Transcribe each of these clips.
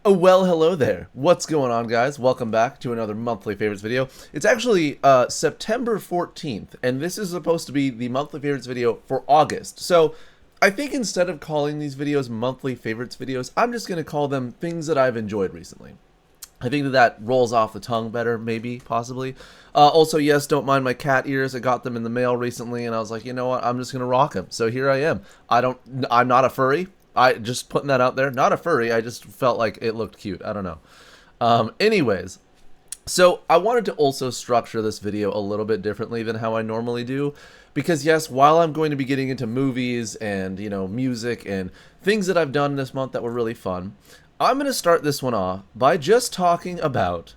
Oh, well, hello there. What's going on, guys? Welcome back to another monthly favorites video. It's actually September 14th, and this is supposed to be the monthly favorites video for August. So I think instead of calling these videos monthly favorites videos, I'm just going to call them things that I've enjoyed recently. I think that rolls off the tongue better, maybe, possibly. Also, yes, don't mind my cat ears. I got them in the mail recently, and I was like, you know what? I'm just going to rock them. So here I am. I'm not a furry. I just putting that out there. Not a furry. I just felt like it looked cute. I don't know. Anyways, so I wanted to also structure this video a little bit differently than how I normally do. Because yes, while I'm going to be getting into movies and, music and things that I've done this month that were really fun, I'm going to start this one off by just talking about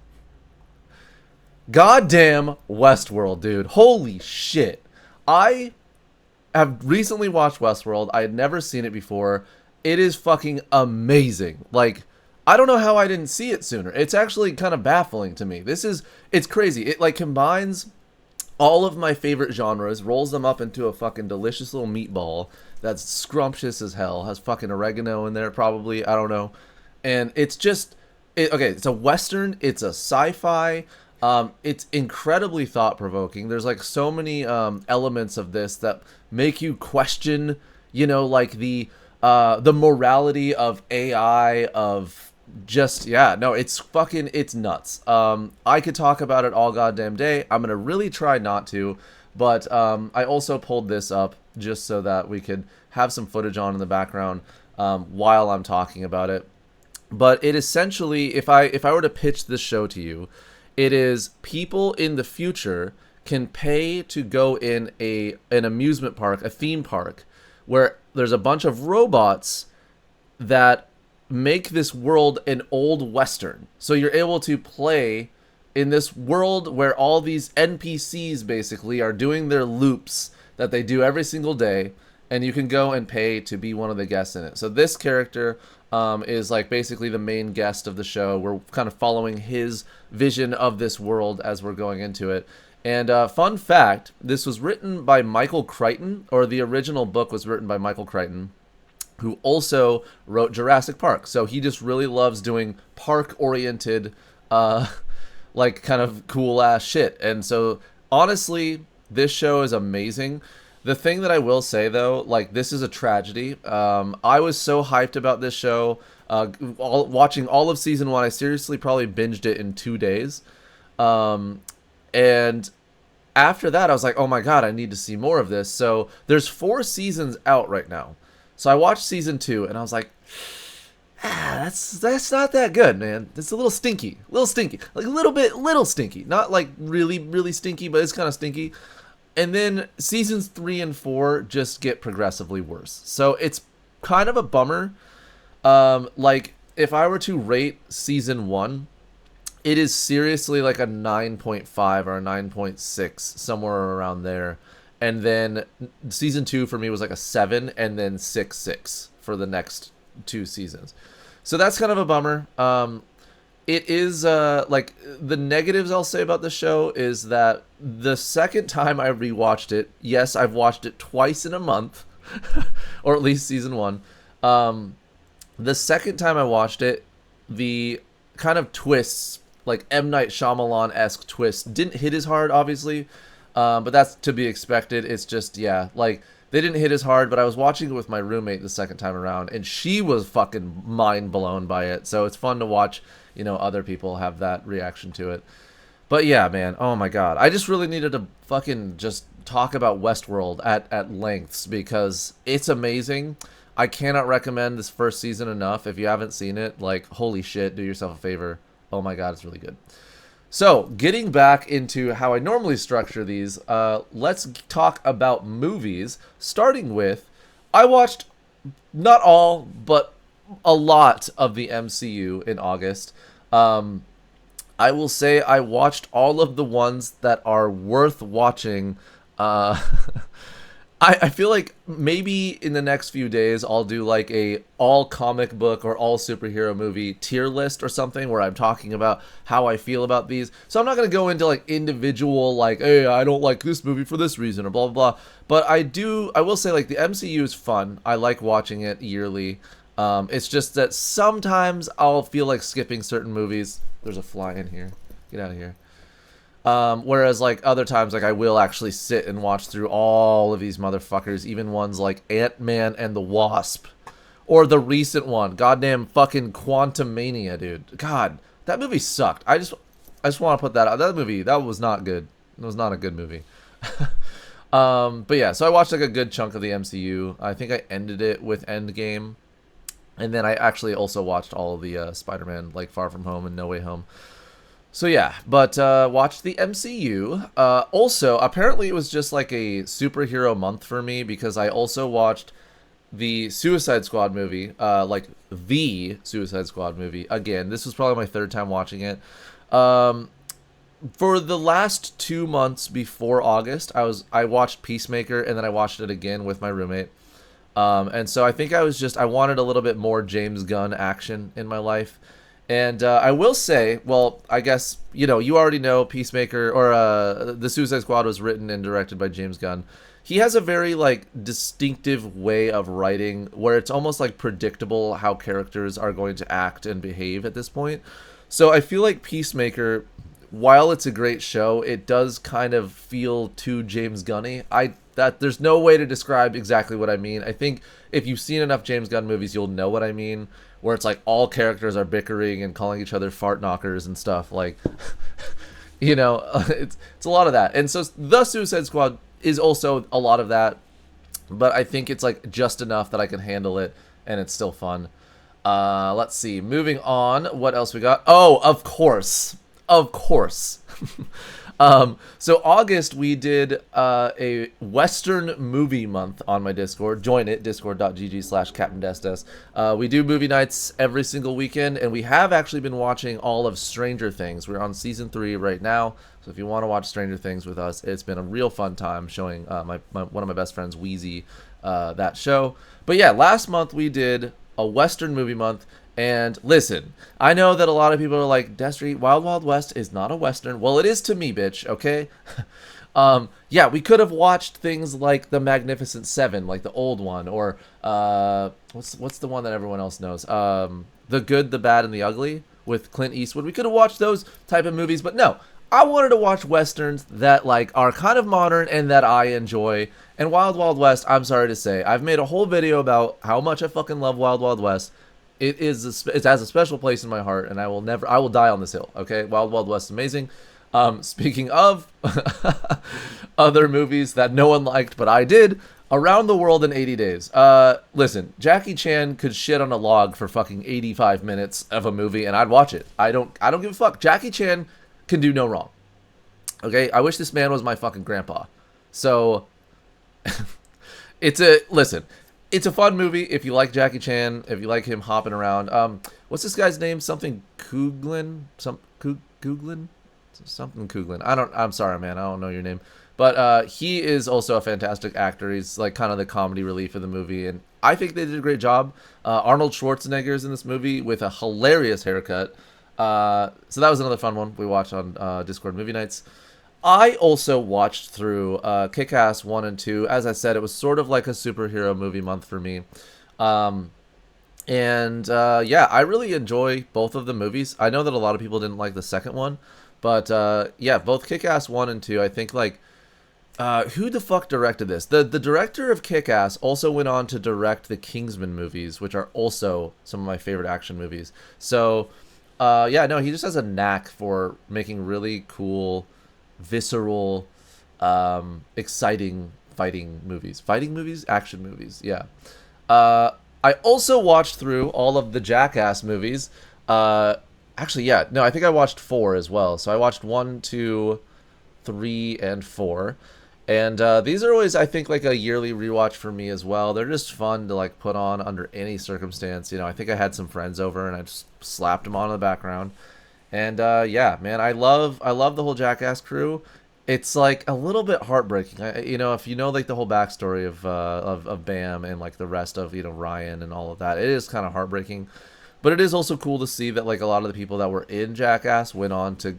goddamn Westworld, dude. Holy shit. I have recently watched Westworld. I had never seen it before. It is fucking amazing. Like, I don't know how I didn't see it sooner. It's actually kind of baffling to me. It's crazy. It like combines all of my favorite genres, rolls them up into a fucking delicious little meatball that's scrumptious as hell, has fucking oregano in there probably, I don't know. And it's just, okay, it's a Western, it's a sci-fi, it's incredibly thought-provoking. There's like so many elements of this that make you question, like the morality of AI, of just, yeah, no, it's nuts. I could talk about it all goddamn day. I'm gonna really try not to, but I also pulled this up just so that we could have some footage on in the background while I'm talking about it. But it essentially, if I were to pitch this show to you, it is people in the future can pay to go in an amusement park, a theme park, where there's a bunch of robots that make this world an old Western. So you're able to play in this world where all these NPCs basically are doing their loops that they do every single day, and you can go and pay to be one of the guests in it. So this character is like basically the main guest of the show. We're kind of following his vision of this world as we're going into it. And fun fact, this was written by Michael Crichton, or the original book was written by Michael Crichton, who also wrote Jurassic Park. So he just really loves doing park-oriented, like kind of cool-ass shit. And so honestly, this show is amazing. The thing that I will say, though, like, this is a tragedy. I was so hyped about this show. Watching all of season 1, I seriously probably binged it in 2 days. And after that, I was like, oh my god, I need to see more of this. So there's 4 seasons out right now. So I watched season 2, and I was like, that's not that good, man. It's a little stinky. Like, little stinky. Not, like, really, really stinky, but it's kind of stinky. And then seasons 3 and 4 just get progressively worse. So it's kind of a bummer. Like, if I were to rate season 1, it is seriously like a 9.5 or a 9.6, somewhere around there. And then season 2 for me was like a 7, and then 6.6 for the next 2 seasons. So that's kind of a bummer. It is, like, the negatives I'll say about the show is that the second time I rewatched it, yes, I've watched it twice in a month, or at least season 1. The second time I watched it, the kind of twists, like M. Night Shyamalan-esque twists, didn't hit as hard, obviously, but that's to be expected. It's just, yeah, like, they didn't hit as hard, but I was watching it with my roommate the second time around, and she was fucking mind blown by it, so it's fun to watch, other people have that reaction to it. But yeah, man, oh my god. I just really needed to fucking just talk about Westworld at lengths, because it's amazing. I cannot recommend this first season enough. If you haven't seen it, like, holy shit, do yourself a favor. Oh my god, it's really good. So, getting back into how I normally structure these, let's talk about movies, starting with, I watched not all, but a lot of the MCU in August. I will say I watched all of the ones that are worth watching. I feel like maybe in the next few days I'll do like a all comic book or all superhero movie tier list or something where I'm talking about how I feel about these. So I'm not going to go into like individual like, hey, I don't like this movie for this reason or blah, blah, blah. But I will say like the MCU is fun. I like watching it yearly. It's just that sometimes I'll feel like skipping certain movies. There's a fly in here. Get out of here. Whereas like other times, like I will actually sit and watch through all of these motherfuckers, even ones like Ant-Man and the Wasp, or the recent one, goddamn fucking Quantum Mania, dude. God, that movie sucked. I just want to put that out. That movie, that was not good. It was not a good movie. But yeah, so I watched like a good chunk of the MCU. I think I ended it with Endgame, and then I actually also watched all of the Spider-Man, like Far From Home and No Way Home. So yeah, but watched the MCU. Also, apparently it was just like a superhero month for me because I also watched the Suicide Squad movie, like the Suicide Squad movie. Again, this was probably my third time watching it. Um, for the last 2 months before August, I watched Peacemaker and then I watched it again with my roommate. And so I think I wanted a little bit more James Gunn action in my life. And I will say, well, I guess, you already know Peacemaker, or the Suicide Squad was written and directed by James Gunn. He has a very, like, distinctive way of writing where it's almost, like, predictable how characters are going to act and behave at this point. So I feel like Peacemaker, while it's a great show, it does kind of feel too James Gunny. There's no way to describe exactly what I mean. I think if you've seen enough James Gunn movies, you'll know what I mean. Where it's like all characters are bickering and calling each other fart knockers and stuff. Like, it's a lot of that. And so the Suicide Squad is also a lot of that. But I think it's like just enough that I can handle it, and it's still fun. Let's see. Moving on. What else we got? Oh, of course. Of course. So August we did a Western movie month on my Discord. Join it, discord.gg/CaptainDestes. We do movie nights every single weekend, and we have actually been watching all of Stranger Things. We're on season 3 right now, so if you want to watch Stranger Things with us, it's been a real fun time showing one of my best friends, Wheezy, that show. But yeah, last month we did a Western movie month. And listen, I know that a lot of people are like, Destry, Wild Wild West is not a Western. Well, it is to me, bitch, okay? Yeah, we could have watched things like The Magnificent Seven, like the old one, or what's the one that everyone else knows? The Good, the Bad, and the Ugly with Clint Eastwood. We could have watched those type of movies, but no. I wanted to watch Westerns that like are kind of modern and that I enjoy. And Wild Wild West, I'm sorry to say, I've made a whole video about how much I fucking love Wild Wild West. It has a special place in my heart, and I will die on this hill. Okay, Wild Wild West is amazing. Speaking of other movies that no one liked, but I did, Around the World in 80 Days. Listen, Jackie Chan could shit on a log for fucking 85 minutes of a movie, and I'd watch it. I don't give a fuck. Jackie Chan can do no wrong. Okay, I wish this man was my fucking grandpa. So, listen. It's a fun movie if you like Jackie Chan, if you like him hopping around. What's this guy's name? Something Cooglin? Cooglin? Something Cooglin. I'm sorry, man. I don't know your name. But he is also a fantastic actor. He's like kind of the comedy relief of the movie. And I think they did a great job. Arnold Schwarzenegger is in this movie with a hilarious haircut. So that was another fun one we watched on Discord Movie Nights. I also watched through Kick-Ass 1 and 2. As I said, it was sort of like a superhero movie month for me. Yeah, I really enjoy both of the movies. I know that a lot of people didn't like the second one. But yeah, both Kick-Ass 1 and 2, I think like... who the fuck directed this? The director of Kick-Ass also went on to direct the Kingsman movies, which are also some of my favorite action movies. So, yeah, no, he just has a knack for making really cool... visceral, exciting fighting movies. Fighting movies? Action movies, yeah. I also watched through all of the Jackass movies. Actually, yeah, no, I think I watched 4 as well. So I watched 1, 2, 3, and 4. And these are always, I think, like a yearly rewatch for me as well. They're just fun to like put on under any circumstance. I think I had some friends over and I just slapped them on in the background. And yeah, man, I love the whole Jackass crew. It's like a little bit heartbreaking, if you know like the whole backstory of Bam and like the rest of Ryan and all of that. It is kind of heartbreaking, but it is also cool to see that like a lot of the people that were in Jackass went on to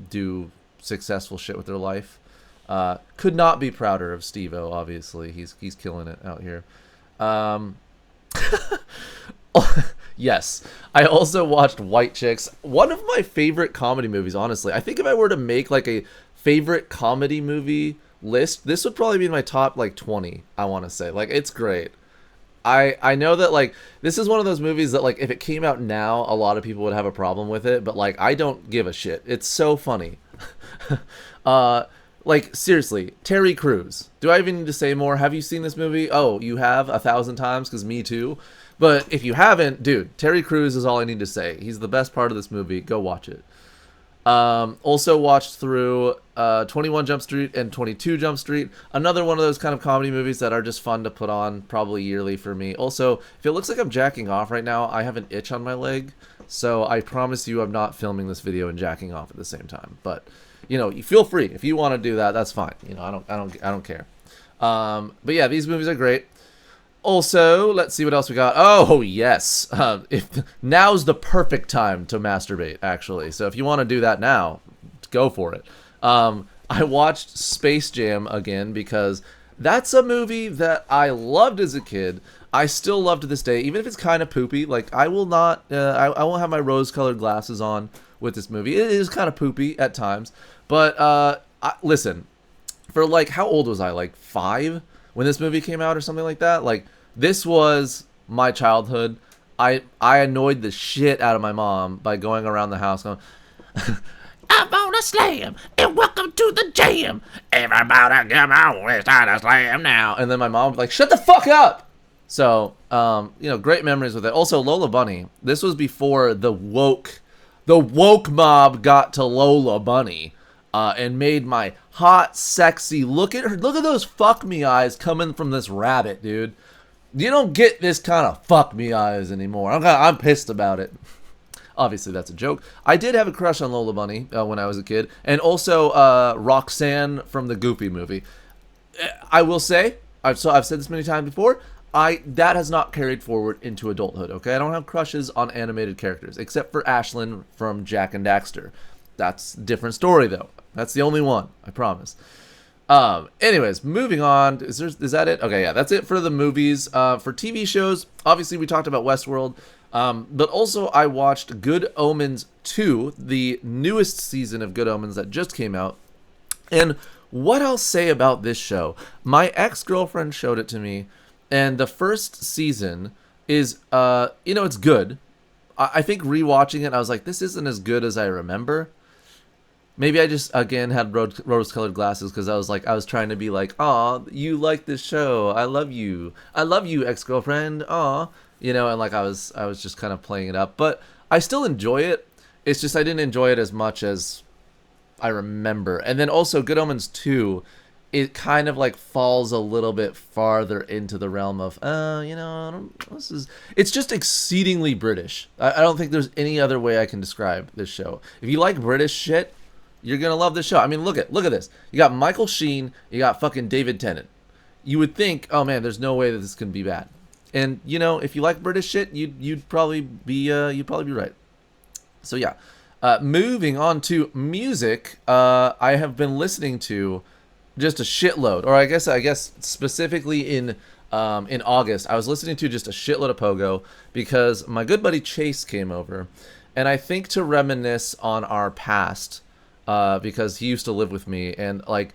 do successful shit with their life. Could not be prouder of Steve-O. Obviously, he's killing it out here. Yes. I also watched White Chicks. One of my favorite comedy movies, honestly. I think if I were to make like a favorite comedy movie list, this would probably be in my top like 20, I want to say. Like it's great. I know that like this is one of those movies that like if it came out now, a lot of people would have a problem with it, but like I don't give a shit. It's so funny. uh like seriously, Terry Crews. Do I even need to say more? Have you seen this movie? Oh, you have 1,000 times because me too. But if you haven't, dude, Terry Crews is all I need to say. He's the best part of this movie. Go watch it. Also watched through 21 Jump Street and 22 Jump Street. Another one of those kind of comedy movies that are just fun to put on probably yearly for me. Also, if it looks like I'm jacking off right now, I have an itch on my leg. So I promise you I'm not filming this video and jacking off at the same time. But, you know, you feel free. If you want to do that, that's fine. You know, I don't care. But yeah, these movies are great. Also, let's see what else we got. Oh, yes. If now's the perfect time to masturbate, actually. So if you want to do that now, go for it. I watched Space Jam again because that's a movie that I loved as a kid. I still love to this day, even if it's kind of poopy. Like I will not, I won't have my rose-colored glasses on with this movie. It is kind of poopy at times, but listen, for like how old was I? Like 5 when this movie came out or something like that. Like this was my childhood. I annoyed the shit out of my mom by going around the house going, I'm on a slam, and welcome to the jam. Everybody come on, it's time to slam now. And then my mom was like, shut the fuck up. So, you know, great memories with it. Also, Lola Bunny. This was before the woke mob got to Lola Bunny, and made my hot, sexy, look at those fuck me eyes coming from this rabbit, dude. You don't get this kind of fuck me eyes anymore. I'm pissed about it. Obviously, that's a joke. I did have a crush on Lola Bunny when I was a kid. And also Roxanne from the Goofy movie. I will say, I've said this many times before, that has not carried forward into adulthood, okay? I don't have crushes on animated characters, except for Ashlyn from Jak and Daxter. That's a different story, though. That's the only one, I promise. Anyways, moving on. Is that it? Okay, yeah, that's it for the movies. For TV shows, obviously we talked about Westworld. But also I watched Good Omens 2, the newest season of Good Omens that just came out. And what I'll say about this show, my ex-girlfriend showed it to me, and the first season is, it's good. I think rewatching it, I was like, this isn't as good as I remember. Maybe I just, again, had rose-colored glasses because I was trying to be like, aw, you like this show. I love you. I love you, ex-girlfriend. Aw. You know, and like I was just kind of playing it up, but I still enjoy it. It's just I didn't enjoy it as much as I remember. And then also Good Omens 2, it kind of like falls a little bit farther into the realm of, it's just exceedingly British. I don't think there's any other way I can describe this show. If you like British shit, you're gonna love this show. I mean, look at this. You got Michael Sheen, you got fucking David Tennant. You would think, oh man, there's no way that this can be bad. And you know, if you like British shit, you'd probably be right. So yeah, moving on to music. I have been listening to just a shitload, or I guess specifically in August, I was listening to just a shitload of Pogo because my good buddy Chase came over, and I think to reminisce on our past, because he used to live with me, and like.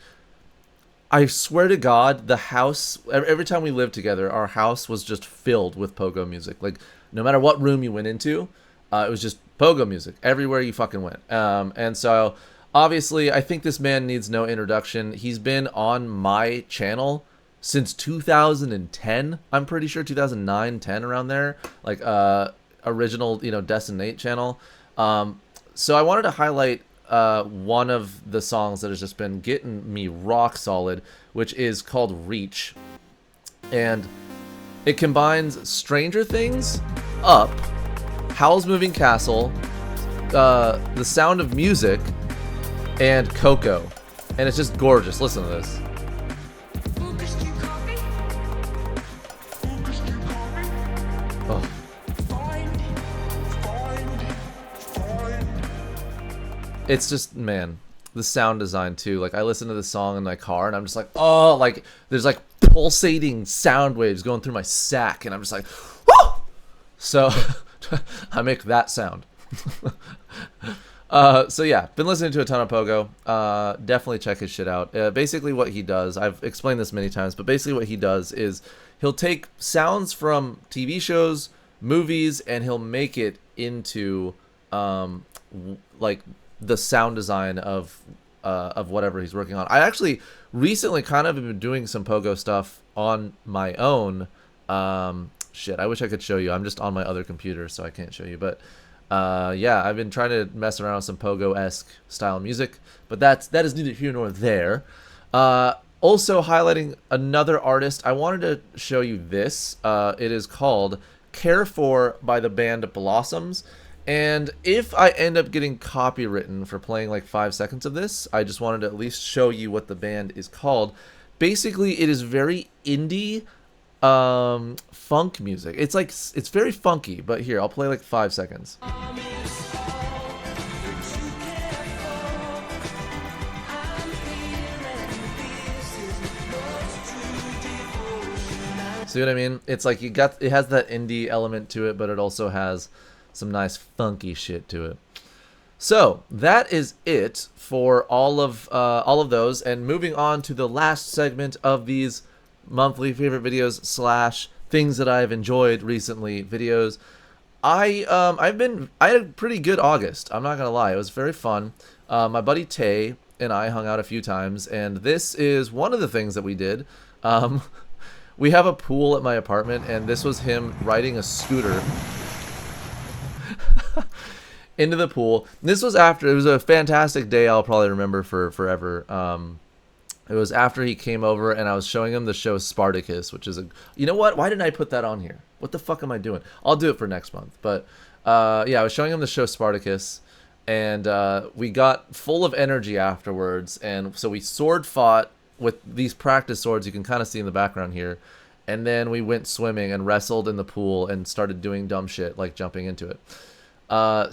I swear to God, the house, every time we lived together, our house was just filled with Pogo music. Like, no matter what room you went into, it was just Pogo music everywhere you fucking went. And so, obviously, I think this man needs no introduction. He's been on my channel since 2010. I'm pretty sure 2009, 10, around there. Like, original, Destin 8 channel. So I wanted to highlight one of the songs that has just been getting me rock solid, which is called Reach, and it combines Stranger Things, Up, Howl's Moving Castle, The Sound of Music, and Coco, and it's just gorgeous. Listen to this. Oh. It's just, man, the sound design too. Like I listen to the song in my car and I'm just like, oh, like there's like pulsating sound waves going through my sack and I'm just like, woo! So I make that sound. So yeah, been listening to a ton of Pogo. Definitely check his shit out. Basically what he does, I've explained this many times, but basically what he does is he'll take sounds from TV shows, movies, and he'll make it into like the sound design of whatever he's working on. I actually recently kind of been doing some Pogo stuff on my own. Shit, I wish I could show you. I'm just on my other computer, so I can't show you. But yeah, I've been trying to mess around with some Pogo-esque style music, but that is neither here nor there. Also highlighting another artist, I wanted to show you this. It is called Care For by the band Blossoms. And if I end up getting copywritten for playing like 5 seconds of this, I just wanted to at least show you what the band is called. Basically, it is very indie funk music. It's very funky, but here, I'll play like 5 seconds. See what I mean? It's like it has that indie element to it, but it also has some nice funky shit to it. So that is it for all of those, and moving on to the last segment of these monthly favorite videos slash things that I've enjoyed recently videos. I had a pretty good August. I'm not gonna lie, it was very fun. My buddy Tay and I hung out a few times, and this is one of the things that we did. We have a pool at my apartment, and this was him riding a scooter into the pool. This was after, it was a fantastic day I'll probably remember for forever. It was after he came over and I was showing him the show Spartacus, which is you know what? Why didn't I put that on here? What the fuck am I doing? I'll do it for next month. But yeah, I was showing him the show Spartacus, and we got full of energy afterwards, and so we sword fought with these practice swords you can kind of see in the background here, and then we went swimming and wrestled in the pool and started doing dumb shit like jumping into it.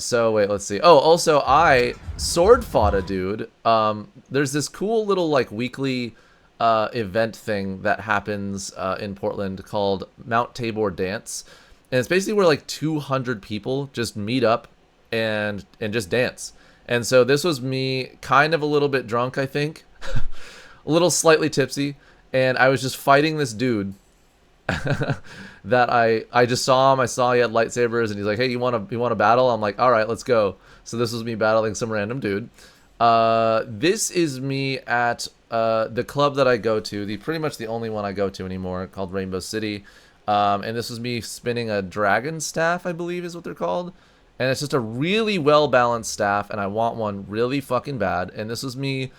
So wait, let's see. Oh, also I sword fought a dude. There's this cool little like weekly event thing that happens in Portland called Mount Tabor Dance, and it's basically where like 200 people just meet up and just dance. And so this was me, kind of a little bit drunk, I think, a little slightly tipsy, and I was just fighting this dude that I just saw him. I saw he had lightsabers, and he's like, "Hey, you want to battle?" I'm like, "All right, let's go." So this was me battling some random dude. This is me at the club that I go to, pretty much the only one I go to anymore, called Rainbow City. And this was me spinning a dragon staff, I believe is what they're called. And it's just a really well balanced staff, and I want one really fucking bad. And this was me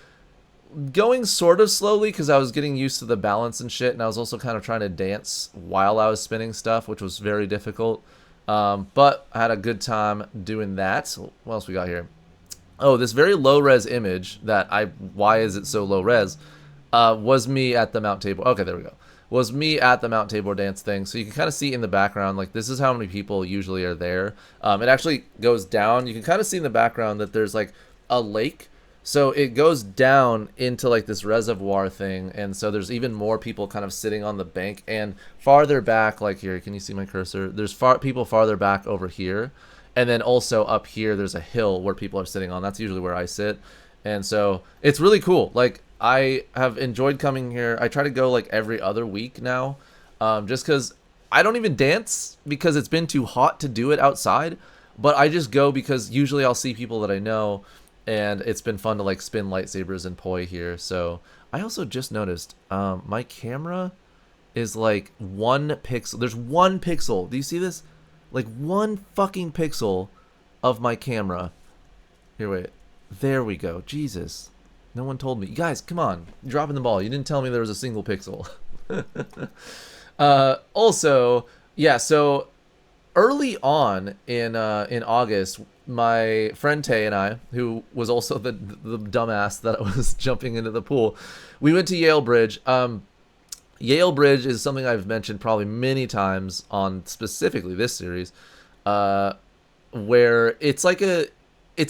going sort of slowly because I was getting used to the balance and shit, and I was also kind of trying to dance while I was spinning stuff, which was very difficult. But I had a good time doing that. So what else we got here? Oh, this very low res image why is it so low res? Was me at the Mount Tabor. Okay, there we go. Was me at the Mount Tabor dance thing. So you can kind of see in the background, like this is how many people usually are there. It actually goes down. You can kind of see in the background that there's like a lake. So it goes down into like this reservoir thing, and so there's even more people kind of sitting on the bank, and farther back, like here, can you see my cursor? There's people farther back over here, and then also up here there's a hill where people are sitting on. That's usually where I sit, and so it's really cool. Like I have enjoyed coming here. I try to go like every other week now, just because I don't even dance because it's been too hot to do it outside, but I just go because usually I'll see people that I know. And it's been fun to like spin lightsabers and poi here. So I also just noticed my camera is like 1 pixel. There's 1 pixel. Do you see this? Like 1 fucking pixel of my camera. Here, wait. There we go. Jesus. No one told me. You guys, come on. You're dropping the ball. You didn't tell me there was a single pixel. Also, yeah, so early on in August, my friend Tay and I, who was also the dumbass that was jumping into the pool, we went to Yale Bridge. Yale Bridge is something I've mentioned probably many times on specifically this series, where it's a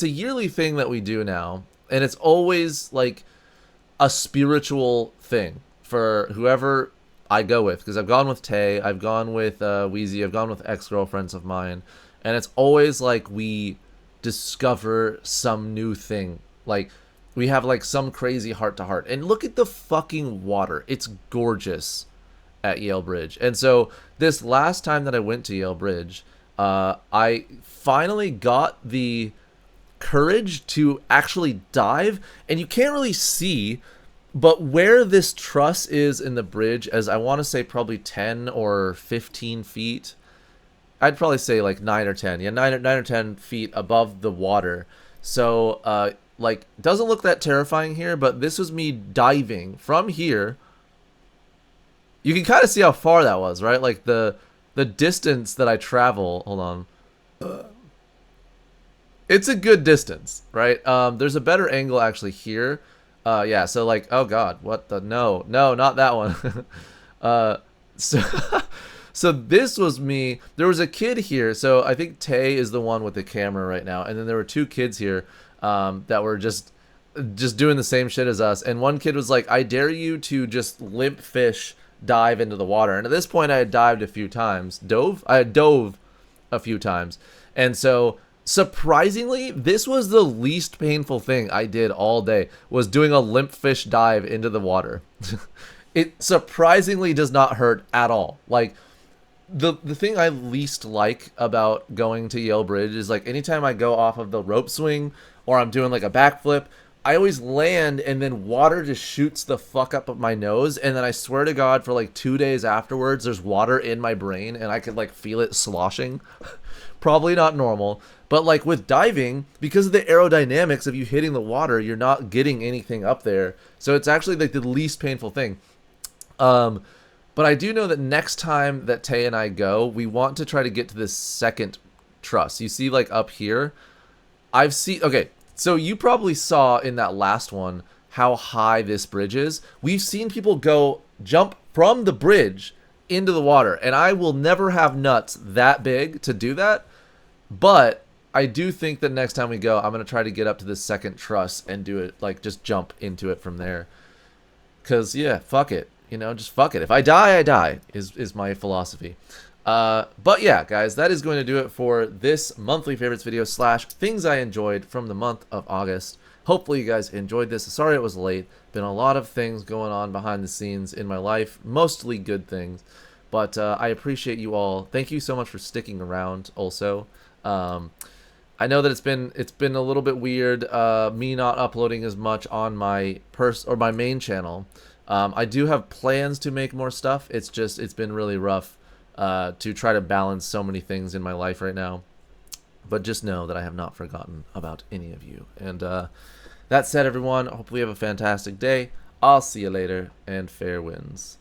yearly thing that we do now, and it's always like a spiritual thing for whoever I go with, because I've gone with Tay, I've gone with Wheezy, I've gone with ex-girlfriends of mine, and it's always like we discover some new thing. Like we have like some crazy heart to heart. And look at the fucking water. It's gorgeous at Yale Bridge. And so this last time that I went to Yale Bridge, I finally got the courage to actually dive, and you can't really see, but where this truss is in the bridge, as I want to say probably 10 or 15 feet, I'd probably say like 9 or 10, yeah, 9 or 10 feet above the water. So like, doesn't look that terrifying here, but this was me diving from here. You can kind of see how far that was, right? Like the distance that I travel. Hold on. It's a good distance, right? There's a better angle actually here. Yeah, so like, oh god, what the, no, not that one. So so this was me. There was a kid here. So I think Tay is the one with the camera right now, and then there were two kids here that were just doing the same shit as us. And one kid was like, I dare you to just limp fish dive into the water. And at this point I had dived a few times. I had dove a few times. And so surprisingly, this was the least painful thing I did all day, was doing a limp fish dive into the water. It surprisingly does not hurt at all. Like the thing I least like about going to Yale Bridge is like anytime I go off of the rope swing or I'm doing like a backflip, I always land and then water just shoots the fuck up my nose, and then I swear to God for like 2 days afterwards there's water in my brain and I could like feel it sloshing. Probably not normal, but like with diving, because of the aerodynamics of you hitting the water, you're not getting anything up there. So it's actually like the least painful thing. But I do know that next time that Tay and I go, we want to try to get to this second truss. You see like up here, okay, so you probably saw in that last one how high this bridge is. We've seen people jump from the bridge into the water, and I will never have nuts that big to do that. But I do think that next time we go, I'm going to try to get up to this second truss and do it, like just jump into it from there. Because, yeah, fuck it. You know, just fuck it. If I die, I die, is my philosophy. But yeah, guys, that is going to do it for this monthly favorites video / things I enjoyed from the month of August. Hopefully you guys enjoyed this. Sorry it was late. Been a lot of things going on behind the scenes in my life, mostly good things. But I appreciate you all. Thank you so much for sticking around also. I know that it's been a little bit weird, me not uploading as much on my my main channel. I do have plans to make more stuff. It's been really rough to try to balance so many things in my life right now. But just know that I have not forgotten about any of you. And that said, everyone, hopefully you have a fantastic day. I'll see you later, and fair winds.